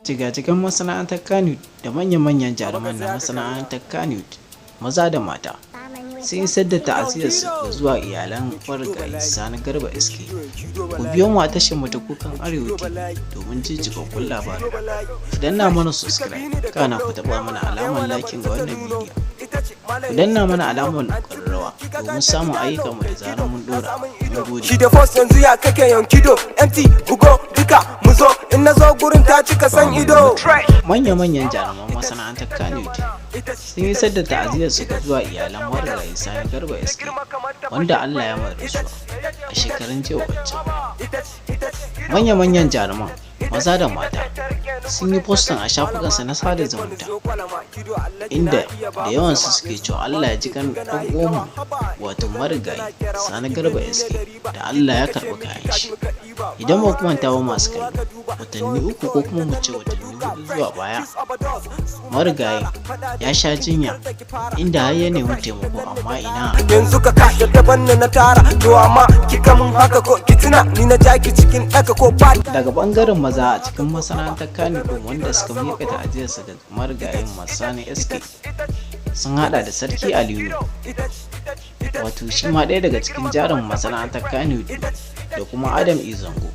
Jigajigan masana'antar Kannywood da manyan jaruman na masana'antar Kannywood maza da mata sun isar da ta'aziyarsu ga zuwa iyalan marigayi Sani Garba SK. Ku biyo mu a tashar mu ta Kukan Arewa TV domin jin cikakkun labarai. Ku danna mana subscribe, kana ku taɓa mana alamar liking ga wannan bidiyo. Ku danna mana alamar ƙararrawa domin samun ayyukanmu da zarar mun ɗora. Mun gode. Shi da force yanzu ya kake yankido, MT bugo duka mu zo in na zo gurin ta cika san ido. Manyan jaruman masana'antar Kannywood sun isar da ta'aziyarsu ga zuwa iyalan marigayi Sani Garba SK wanda Allah ya mai rasuwa a shekarun jiya wacce. Manyan jaruman maza da mata sun yi postin a shafukansa na sada zumunta inda da yawansu suke cewa Allah ya ji kan ɗan uwanmu wato marigayi Sani Garba SK da Allah ya karɓi kayan shi. Idan ba ku manta ba masu kallo, watanni uku ko kuma mu ce watanni hudu zuwa baya, marigayi ya sha jinya inda har ya nemi taimako amma ina. Yanzu ka kashe daban na tara to amma kika mun haka ko kitina ni na jaki cikin ɗaka ko ba. Daga bangaren maza a cikin masana'antar Kannywood wanda suka miƙa ta'aziyarsa ga marigayin Sani SK sun hada da Sarki Aliyu wato shi ma ɗaya daga cikin jarumin masana'antar Kannywood da kuma Adam Izango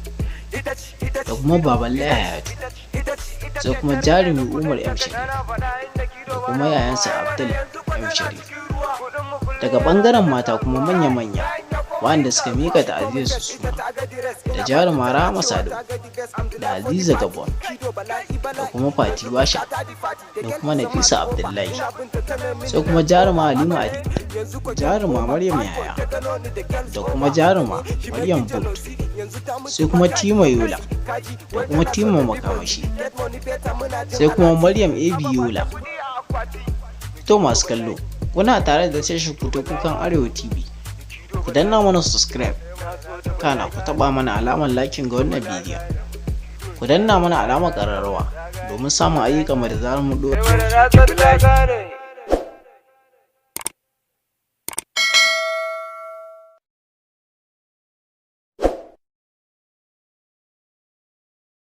da kuma Baballe Hayatu, sai kuma jarumi Umar M Sharif da kuma yayansa Abdul M Sharif. Daga bangaren mata kuma manya wanda suka mika ta'aziyarsu suna da jaruma Rahama Sadau da Hadiza Gabon da kuma Fati Washa da kuma Nafisa Abdullahi, sai kuma jaruma Halima Adi, jaruma Maryam Yahaya da kuma jaruma Maryam Bud, sai kuma Tima Yola da kuma Tima Makamashi, sai kuma Maryam AB Yola. To masu kallo, kuna tare da tashar ku ta Kukan Arewa TV. Ku danna mana subscribe, kana ku taba mana alamar liking ga wannan bidiyo. Ku danna mana alamar ƙararrawa domin samun ayyukan mu da zarar mu ɗora.